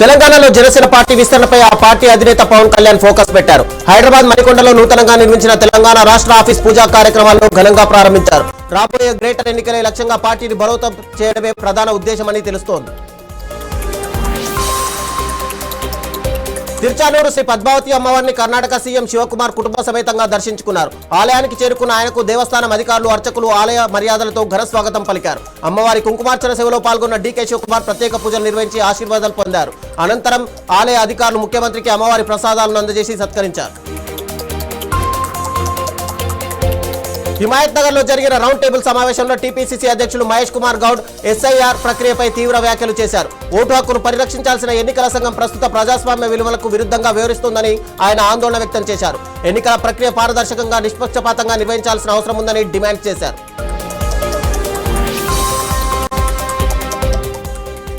తెలంగాణలో జనసేన పార్టీ విస్తరణపై ఆ పార్టీ అధినేత పవన్ కళ్యాణ్ ఫోకస్ పెట్టారు. హైదరాబాద్ మణికొండలో నూతనంగా నిర్మించిన తెలంగాణ రాష్ట్ర ఆఫీస్ పూజా కార్యక్రమాలను ఘనంగా ప్రారంభించారు. రాబోయే గ్రేటర్ ఎన్నికలే లక్ష్యంగా పార్టీని బలోపేతం చేయడమే ప్రధాన ఉద్దేశమని తెలుస్తోంది. తిరుచానూరు శ్రీ పద్మావతి అమ్మవారిని కర్ణాటక సీఎం శివకుమార్ కుటుంబ సమేతంగా దర్శించుకున్నారు. ఆలయానికి చేరుకున్న ఆయనకు దేవస్థానం అధికారులు, అర్చకులు ఆలయ మర్యాదలతో ఘన స్వాగతం పలికారు. అమ్మవారి కుంకుమార్చన సేవలో పాల్గొన్న డీకే శివకుమార్ ప్రత్యేక పూజలు నిర్వహించి ఆశీర్వాదాలు పొందారు. అనంతరం ఆలయ అధికారులు ముఖ్యమంత్రికి అమ్మవారి ప్రసాదాలను అందజేసి సత్కరించారు. హిమాయత్ నగర్ లో జరిగిన రౌండ్ టేబుల్ సమావేశంలో టీపీసీసీ అధ్యక్షులు మహేష్ కుమార్ గౌడ్ ఎస్ఐఆర్ ప్రక్రియపై తీవ్ర వ్యాఖ్యలు చేశారు. ఓటు హక్కును పరిరక్షించాల్సిన ఎన్నికల సంఘం ప్రస్తుత ప్రజాస్వామ్య విలువలకు విరుద్ధంగా వ్యవహరిస్తోందని ఆయన ఆందోళన వ్యక్తం చేశారు. ఎన్నికల ప్రక్రియ పారదర్శకంగా, నిష్పక్షపాతంగా నిర్వహించాల్సిన అవసరం ఉందని డిమాండ్ చేశారు.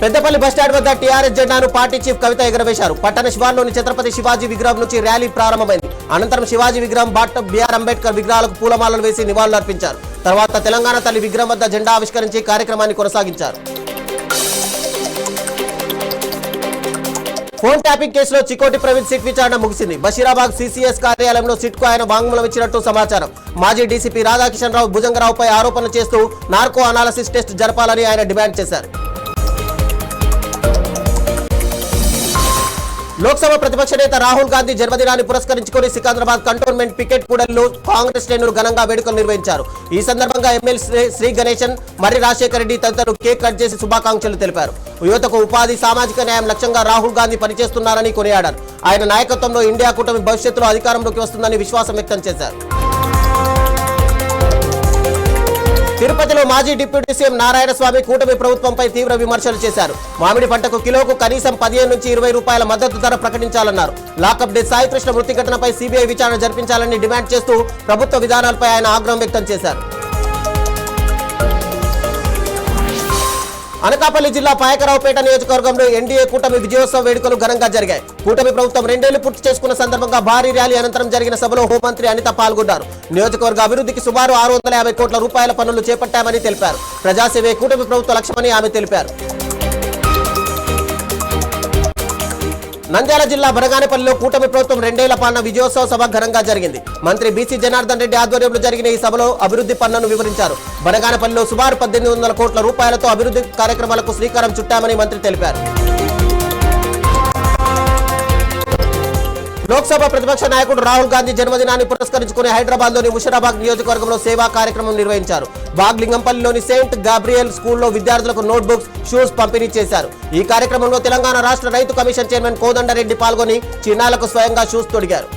పెద్దపల్లి బస్టాండ్ వద్ద టీఆర్ఎస్ జెండాను పార్టీ చీఫ్ కవిత ఎగరవేశారు. పట్టణ శివార్లోని ఛత్రపతి శివాజీ విగ్రహం నుంచి ర్యాలీ ప్రారంభమైంది. అనంతరం శివాజీ విగ్రహం, డాక్టర్ బిఆర్ అంబేద్కర్ విగ్రహాలకు పూలమాలలు వేసి నివాళులు అర్పించారు. తర్వాత తెలంగాణ తల్లి విగ్రహం వద్ద జెండా ఆవిష్కరించి కార్యక్రమాన్ని కొనసాగించారు. ఫోన్ ట్యాపింగ్ కేసులో చికోటి ప్రవీణ్ సిట్ విచారణ ముగిసింది. బషీరాబాద్ సిసిఎస్ కార్యాలయంలో సిట్కు ఆయన వాంగ్మూలం ఇచ్చినట్టు సమాచారం. మాజీ డీసీపీ రాధాకిషన్ రావు భుజంగరావుపై ఆరోపణలు చేస్తూ నార్కో అనాలసిస్ టెస్ట్ జరపాలని ఆయన డిమాండ్ చేశారు. లోక్సభ ప్రతిపక్ష నేత రాహుల్ గాంధీ జన్మదినాన్ని పురస్కరించుకుని సికింద్రాబాద్ కంటోన్మెంట్ పికెట్ కూడలిలో కాంగ్రెస్ శ్రేణులు ఘనంగా వేడుకలు నిర్వహించారు. ఈ సందర్భంగా ఎమ్మెల్యే శ్రీ గణేశన్, మర్రి రాజశేఖర రెడ్డి తదితరులు కేక్ కట్ చేసి శుభాకాంక్షలు తెలిపారు. యువతకు ఉపాధి, సామాజిక న్యాయం లక్ష్యంగా రాహుల్ గాంధీ పనిచేస్తున్నారని కొనియాడారు. ఆయన నాయకత్వంలో ఇండియా కూటమి భవిష్యత్తులో అధికారంలోకి వస్తుందని విశ్వాసం వ్యక్తం చేశారు. తిరుపతిలో మాజీ డిప్యూటీ సీఎం నారాయణస్వామి కూటమి ప్రభుత్వంపై తీవ్ర విమర్శలు చేశారు. మామిడి పంటకు కిలోకు కనీసం 15 నుంచి 20 రూపాయల మద్దతు ధర ప్రకటించాలన్నారు. లాకప్ డెత్ సాయికృష్ణ మృతి ఘటనపై సీబీఐ విచారణ జరిపించాలని డిమాండ్ చేస్తూ ప్రభుత్వ విధానాలపై ఆయన ఆగ్రహం వ్యక్తం చేశారు. అనకాపల్లి జిల్లా పాయకరావుపేట నియోజకవర్గంలో ఎన్డీఏ కూటమి విజయోత్సవ వేడుకలు ఘనంగా జరిగాయి. కూటమి ప్రభుత్వం 2 ఏళ్లు పూర్తి చేసుకున్న సందర్భంగా భారీ ర్యాలీ అనంతరం జరిగిన సభలో హోంమంత్రి అనిత పాల్గొన్నారు. నియోజకవర్గ అభివృద్ధికి సుమారు 650 కోట్ల రూపాయల పనులు చేపట్టామని తెలిపారు. ప్రజాసేవే కూటమి ప్రభుత్వ లక్ష్యమని ఆమె తెలిపారు. నంద్యాల జిల్లా బనగానపల్లిలో కూటమి ప్రభుత్వం 2 ఏళ్ల పాలన విజయోత్సవ సభ ఘనంగా జరిగింది. మంత్రి బీసీ జనార్దన్ రెడ్డి ఆధ్వర్యంలో జరిగిన ఈ సభలో అభివృద్ధి పనులను వివరించారు. బనగానపల్లిలో సుమారు 1800 కోట్ల రూపాయలతో అభివృద్ధి కార్యక్రమాలకు శ్రీకారం చుట్టామని మంత్రి తెలిపారు. లోక్సభ ప్రతిపక్ష నాయకుడు రాహుల్ గాంధీ జన్మదినాన్ని పురస్కరించుకుని హైదరాబాద్ లోని ముషిరాబాద్ నియోజకవర్గంలో సేవా కార్యక్రమం నిర్వహించారు. బాగ్లింగంపల్లిలోని సెయింట్ గాబ్రియల్ స్కూల్లో విద్యార్థులకు నోట్బుక్స్, షూస్ పంపిణీ చేశారు. ఈ కార్యక్రమంలో తెలంగాణ రాష్ట్ర రైతు కమిషన్ చైర్మన్ కోదండరెడ్డి పాల్గొని చిన్నారులకు స్వయంగా షూస్ తొడిగారు.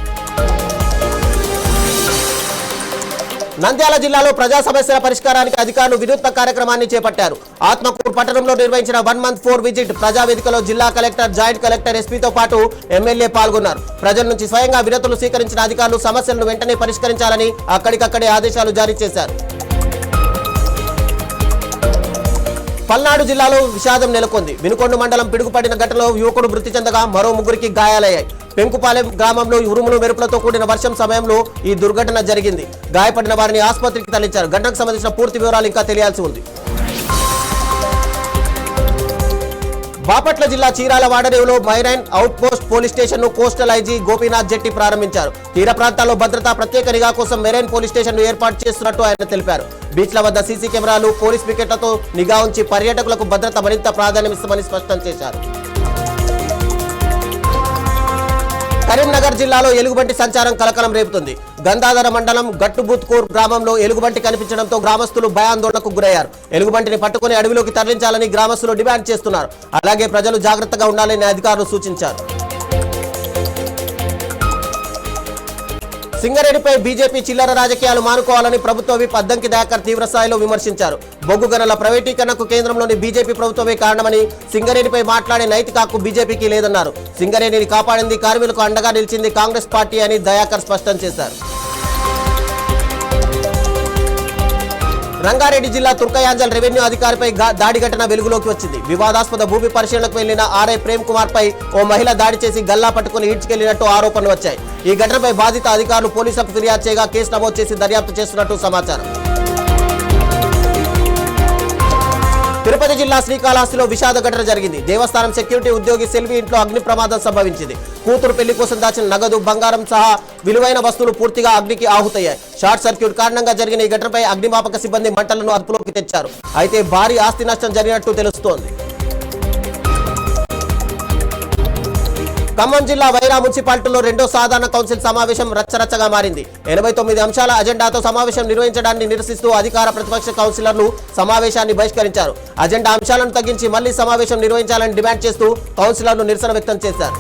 నంద్యాల జిల్లాలో ప్రజా సమస్యల పరిష్కారానికి అధికారులు వినూత్న కార్యక్రమాన్ని చేపట్టారు. ఆత్మకూరు పట్టణంలో నిర్వహించిన 1 month 4 విజిట్ ప్రజావేదికలో జిల్లా కలెక్టర్, జాయింట్ కలెక్టర్, ఎస్పీతో పాటు ఎమ్మెల్యే పాల్గొన్నారు. ప్రజల నుంచి స్వయంగా వినతులు స్వీకరించిన అధికారులు సమస్యలను వెంటనే పరిష్కరించాలని అక్కడికక్కడే ఆదేశాలు జారీ చేశారు. పల్నాడు జిల్లాలో విషాదం నెలకొంది. వినుకొండ మండలం పిడుగుపడిన ఘటనలో యువకుడు మృతి చెందగా మరో 3 గాయాలయ్యాయి. పెంకుపాలెం గ్రామంలో ఉరుములు మెరుపులతో కూడిన వర్షం సమయంలో ఈ దుర్ఘటన జరిగింది. గాయపడిన వారిని ఆసుపత్రికి తరలించారు. ఘటనకు సంబంధించిన పూర్తి వివరాలు ఇంకా తెలియాల్సి ఉంది. బాపట్ల జిల్లా చీరాల వాడరేవులో marine out post police station ను కోస్టల్ ఐజీ గోపీనాథ్ జెట్టి ప్రారంభించారు. తీర ప్రాంతాల్లో భద్రతా ప్రత్యేక నిఘా కోసం మెరైన్ పోలీస్ స్టేషన్ ను ఏర్పాటు చేస్తున్నట్టు ఆయన తెలిపారు. బీచ్ల వద్ద సీసీ కెమెరాలు, పోలీస్ పికెట్లతో నిఘా ఉంచి పర్యాటకులకు భద్రత మరింత ప్రాధాన్యమిస్తామని స్పష్టం చేశారు. కరీంనగర్ జిల్లాలో ఎలుగుబంటి సంచారం కలకలం రేపుతుంది. గంగాధర మండలం గట్టుబూత్కూర్ గ్రామంలో ఎలుగుబంటి కనిపించడంతో గ్రామస్తులు భయాందోళనకు గురయ్యారు. ఎలుగుబంటిని పట్టుకుని అడవిలోకి తరలించాలని గ్రామస్తులు డిమాండ్ చేస్తున్నారు. అలాగే ప్రజలు జాగ్రత్తగా ఉండాలని అధికారులు సూచించారు. సింగరేణిపై బీజేపీ చిల్లర రాజకీయాలు మానుకోవాలని ప్రభుత్వ విప్ అద్దంకి దయాకర్ తీవ్రస్థాయిలో విమర్శించారు. బొగ్గు గనుల ప్రైవేటీకరణకు కేంద్రంలోని బీజేపీ ప్రభుత్వమే కారణమని, సింగరేణిపై మాట్లాడే నైతిక హక్కు బీజేపీకి లేదన్నారు. సింగరేణిని కాపాడింది, కార్మికులకు అండగా నిలిచింది కాంగ్రెస్ పార్టీ అని దయాకర్ స్పష్టం చేశారు. రంగారెడ్డి జిల్లా తుర్కయాంజల్ రెవెన్యూ అధికారిపై దాడి ఘటన వెలుగులోకి వచ్చింది. వివాదాస్పద భూమి పరిశీలనకు వెళ్లిన ఆర్ఐ ప్రేమ్ కుమార్ పై ఓ మహిళ దాడి చేసి గల్లా పట్టుకుని ఈడ్చుకెళ్లినట్టు ఆరోపణలు వచ్చాయి. ఈ ఘటనపై బాధిత అధికారులు పోలీసులకు ఫిర్యాదు చేయగా కేసు నమోదు చేసి దర్యాప్తు చేస్తున్నట్టు సమాచారం. తిరుపతి జిల్లా శ్రీకాళహస్తిలో విషాద ఘటన జరిగింది. దేవస్థానం సెక్యూరిటీ ఉద్యోగి సెల్వి ఇంట్లో అగ్ని ప్రమాదం సంభవించింది. కూతురు పెళ్లి కోసం దాచిన నగదు, బంగారం సహా విలువైన వస్తువులు పూర్తిగా అగ్నికి ఆహుతయ్యాయి. షార్ట్ సర్క్యూట్ కారణంగా జరిగిన ఈ ఘటనపై అగ్నిమాపక సిబ్బంది మంటలను అదుపులోకి తెచ్చారు. అయితే భారీ ఆస్తి నష్టం జరిగినట్టు తెలుస్తోంది. ఖమ్మం జిల్లా వైరా మున్సిపాలిటీలో రెండో సాధారణ కౌన్సిల్ సమావేశం రచ్చరచ్చగా మారింది. 89 అంశాల అజెండాతో సమావేశం నిర్వహించడాన్ని నిరసిస్తూ అధికార ప్రతిపక్ష కౌన్సిలర్లు సమావేశాన్ని బహిష్కరించారు. అజెండా అంశాలను తగ్గించి మళ్లీ సమావేశం నిర్వహించాలని డిమాండ్ చేస్తూ కౌన్సిలర్లు నిరసన వ్యక్తం చేశారు.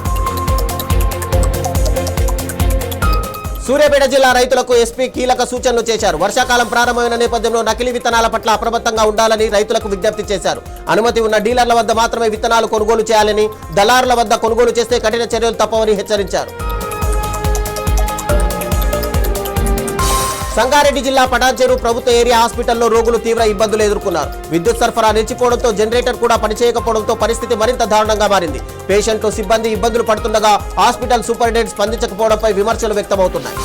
సూర్యాపేట జిల్లా రైతులకు ఎస్పీ కీలక సూచనలు చేశారు. వర్షాకాలం ప్రారంభమైన నేపథ్యంలో నకిలీ విత్తనాల పట్ల అప్రమత్తంగా ఉండాలని రైతులకు విజ్ఞప్తి చేశారు. అనుమతి ఉన్న డీలర్ల వద్ద మాత్రమే విత్తనాలు కొనుగోలు చేయాలని, దళారుల వద్ద కొనుగోలు చేస్తే కఠిన చర్యలు తప్పవని హెచ్చరించారు. సంగారెడ్డి జిల్లా పటాన్చెరు ప్రభుత్వ ఏరియా హాస్పిటల్లో రోగులు తీవ్ర ఇబ్బందులు ఎదుర్కొన్నారు. విద్యుత్ సరఫరా నిలిచిపోవడంతో జనరేటర్ కూడా పనిచేయకపోవడంతో పరిస్థితి మరింత దారుణంగా మారింది. పేషెంట్లు, సిబ్బంది ఇబ్బందులు పడుతుండగా హాస్పిటల్ సూపరింటెండెంట్ స్పందించకపోవడంపై విమర్శలు వ్యక్తమవుతున్నాయి.